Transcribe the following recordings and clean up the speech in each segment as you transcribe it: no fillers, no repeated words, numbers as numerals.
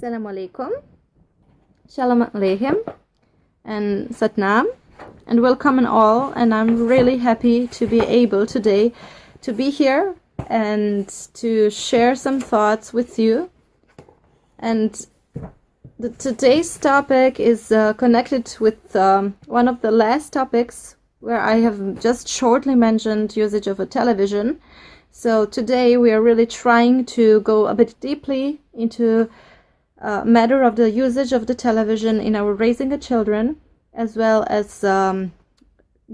Assalamu alaikum, Shalom Aleichem, and Satnam, and welcome all. And I'm really happy to be able today to be here and to share some thoughts with you. And today's topic is connected with one of the last topics where I have just shortly mentioned usage of a television. So today we are really trying to go a bit deeply into matter of the usage of the television in our raising the children, as well as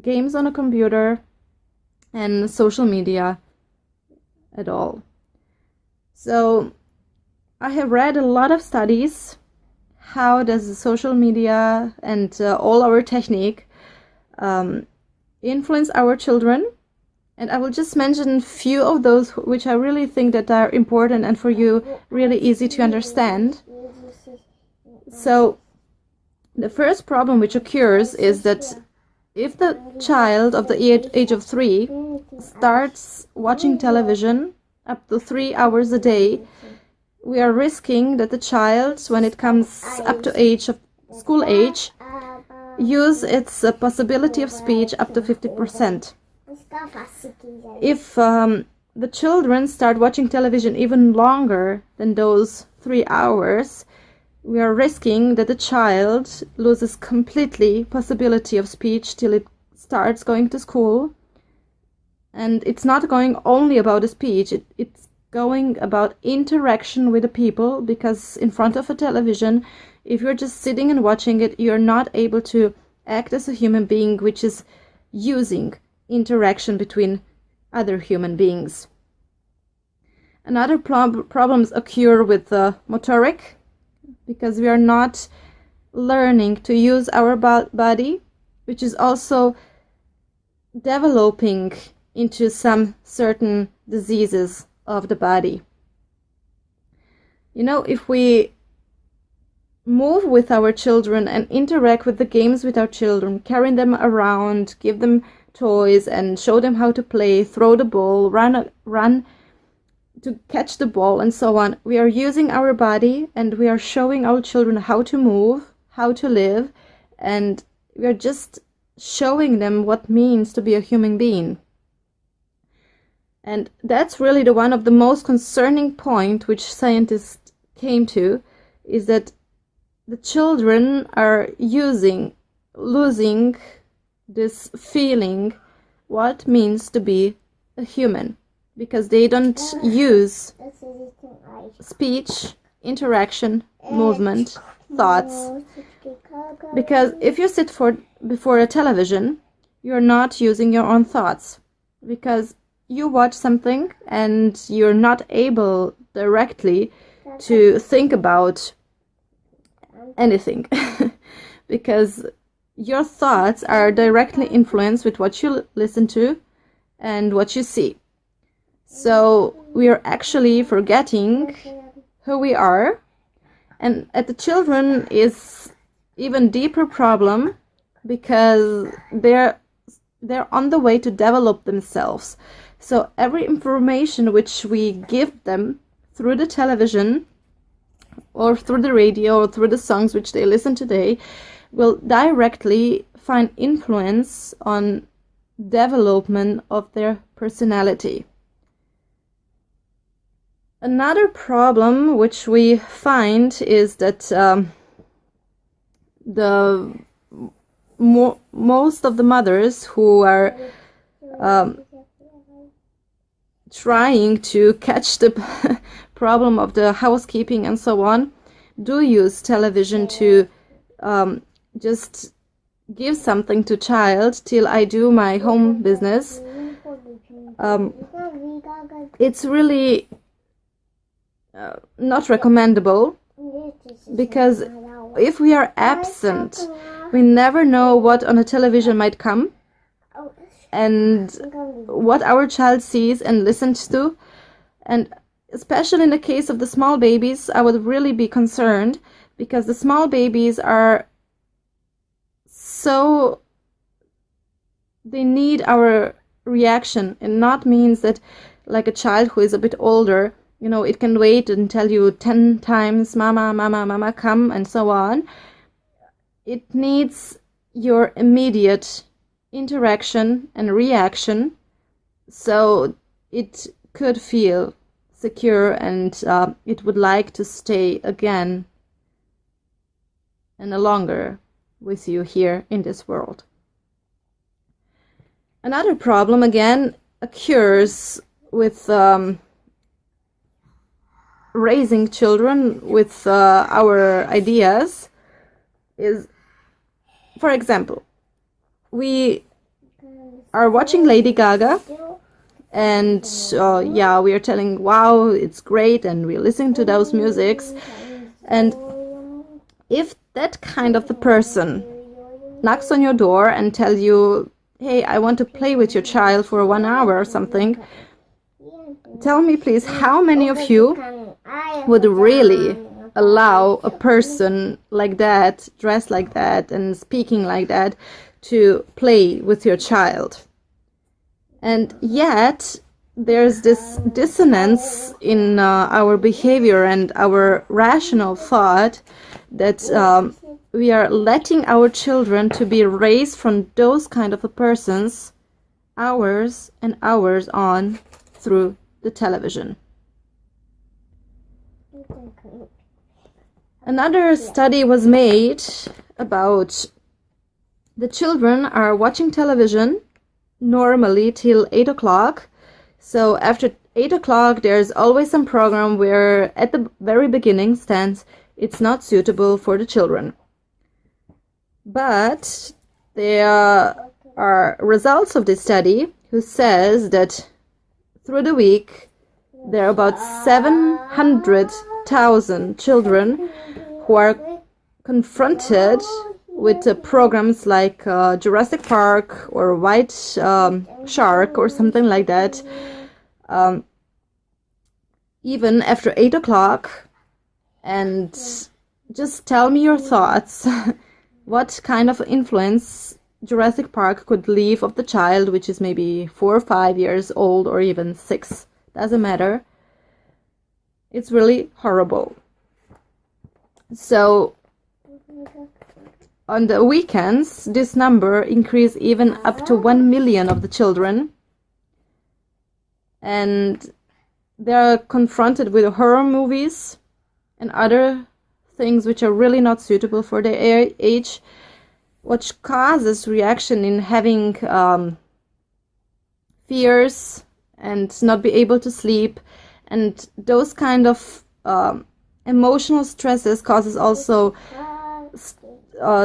games on a computer and social media at all. So I have read a lot of studies. How does the social media and all our technique influence our children? And I will just mention a few of those which I really think that are important and for you really easy to understand. So the first problem which occurs is that if the child of the age of 3 starts watching television up to 3 hours a day, we are risking that the child, when it comes up to age of school age, use its possibility of speech up to 50%. If the children start watching television even longer than those 3 hours, we are risking that the child loses completely possibility of speech till it starts going to school. And it's not going only about the speech, it's going about interaction with the people, because in front of a television, if you're just sitting and watching it, you're not able to act as a human being which is using interaction between other human beings. Another problems occur with motoric, because we are not learning to use our body, which is also developing into some certain diseases of the body. You know, if we move with our children and interact with the games with our children, carry them around, give them toys and show them how to play, throw the ball, run to catch the ball and so on, we are using our body and we are showing our children how to move, how to live, and we are just showing them what it means to be a human being. And that's really the one of the most concerning point which scientists came to, is that the children are losing this feeling what it means to be a human, because they don't use speech, interaction, movement, thoughts. Because if you sit before a television, you're not using your own thoughts, because you watch something and you're not able directly to think about anything because your thoughts are directly influenced with what you listen to and what you see. So we are actually forgetting who we are, and at the children is even deeper problem, because they're on the way to develop themselves. So every information which we give them through the television or through the radio or through the songs which they listen today will directly find influence on development of their personality. Another problem which we find is that most of the mothers who are trying to catch the problem of the housekeeping and so on do use television to just give something to child till I do my home business. It's really not recommendable, because if we are absent, we never know what on a television might come and what our child sees and listens to. And especially in the case of the small babies, I would really be concerned, because the small babies are so, they need our reaction, and not means that like a child who is a bit older it can wait and tell you 10 times, mama, mama, mama, come, and so on. It needs your immediate interaction and reaction, so it could feel secure and it would like to stay again and longer with you here in this world. Another problem again occurs with raising children with our ideas is, for example, we are watching Lady Gaga and we are telling, wow, it's great, and we're listening to those musics, and if that kind of the person knocks on your door and tells you, hey, I want to play with your child for 1 hour or something, tell me please, how many of you would really allow a person like that, dressed like that and speaking like that, to play with your child? And yet there's this dissonance in our behavior and our rational thought that we are letting our children to be raised from those kind of persons hours and hours on through the television. Another study was made about the children are watching television normally till 8 o'clock. So after 8 o'clock there's always some program where at the very beginning stands, it's not suitable for the children. But there are results of this study who says that through the week there are about 700,000 children who are confronted with programs like Jurassic Park or White Shark or something like that, even after 8 o'clock. And just tell me your thoughts. What kind of influence Jurassic Park could leave of the child, which is maybe 4 or 5 years old or even 6. Doesn't matter. It's really horrible. So on the weekends, this number increased even up to 1 million of the children. And they are confronted with horror movies and other things which are really not suitable for their age, which causes reaction in having fears and not be able to sleep. And those kind of emotional stresses causes also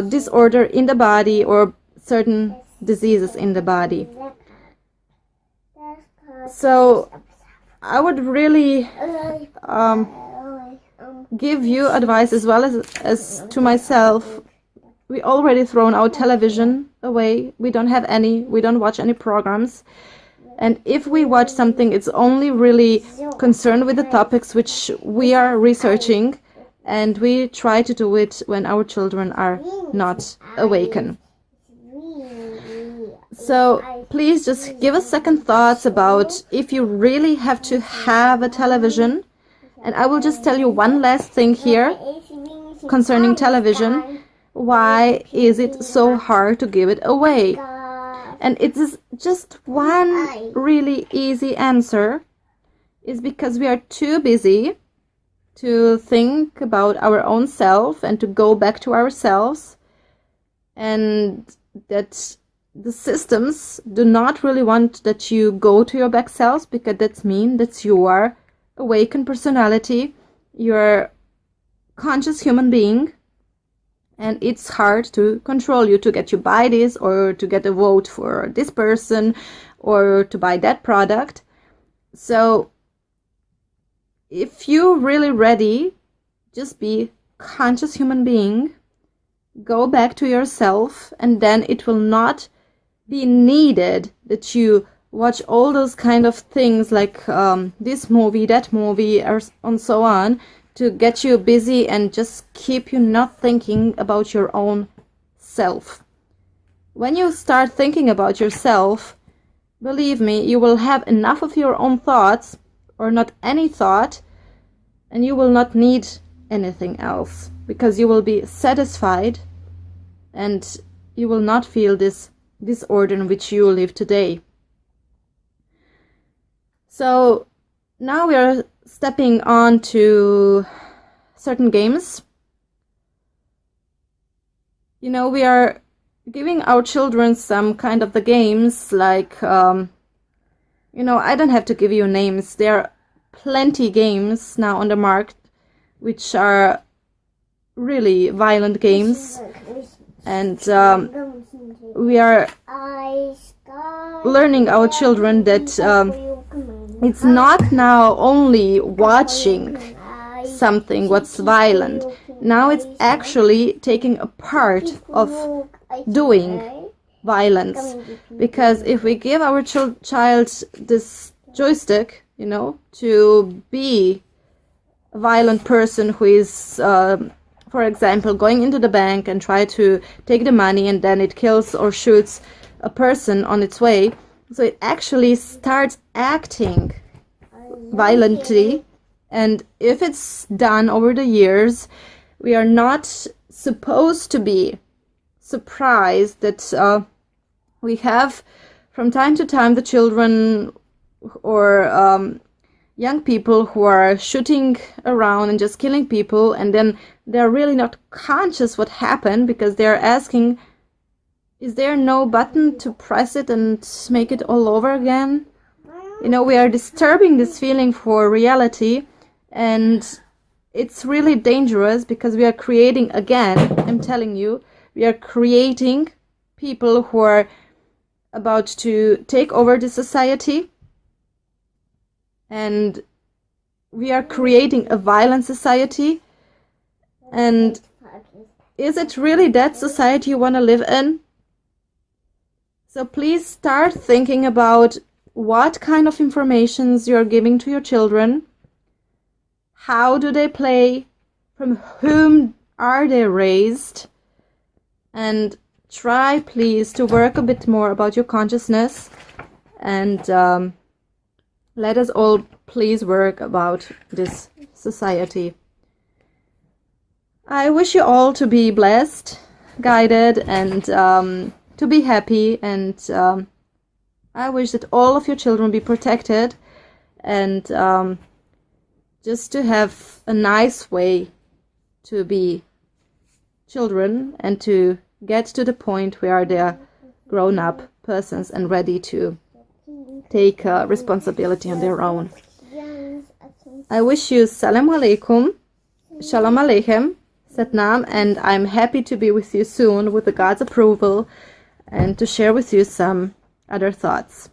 disorder in the body or certain diseases in the body. So I would really give you advice as well as to myself. We already thrown our television away. We don't have any. We don't watch any programs. And if we watch something, it's only really concerned with the topics which we are researching, and we try to do it when our children are not awakened. So please just give us second thoughts about if you really have to have a television. And I will just tell you one last thing here concerning television. Why is it so hard to give it away? And it is just one really easy answer. Is because we are too busy to think about our own self and to go back to ourselves, and that the systems do not really want that you go to your back selves, because that means that you are awakened personality, you're conscious human being, and it's hard to control you, to get you buy this or to get a vote for this person or to buy that product. So if you're really ready, just be conscious human being, go back to yourself, and then it will not be needed that you watch all those kind of things like this movie, that movie, and so on, to get you busy and just keep you not thinking about your own self. When you start thinking about yourself, believe me, you will have enough of your own thoughts or not any thought, and you will not need anything else, because you will be satisfied and you will not feel this disorder in which you live today. So now we are stepping on to certain games. You know, we are giving our children some kind of the games, like, you know, I don't have to give you names. There are plenty games now on the market which are really violent games. And we are learning our children that it's not now only watching something what's violent. Now it's actually taking a part of doing violence. Because if we give our child this joystick, you know, to be a violent person who is, for example, going into the bank and try to take the money, and then it kills or shoots a person on its way. So it actually starts acting violently. And if it's done over the years, we are not supposed to be surprised that we have from time to time the children or young people who are shooting around and just killing people, and then they're really not conscious what happened, because they're asking, is there no button to press it and make it all over again? You know, we are disturbing this feeling for reality, and it's really dangerous, because we are creating, again, I'm telling you, we are creating people who are about to take over the society. And we are creating a violent society. And is it really that society you want to live in? So please start thinking about what kind of informations you're giving to your children. How do they play? From whom are they raised? And try, please, to work a bit more about your consciousness. And let us all please work about this society. I wish you all to be blessed, guided, and to be happy. And I wish that all of your children be protected, and just to have a nice way to be children and to get to the point where they're grown-up persons and ready to take responsibility on their own. I wish you Salam Alaikum, Shalom Aleichem, Satnam, and I'm happy to be with you soon with the God's approval and to share with you some other thoughts.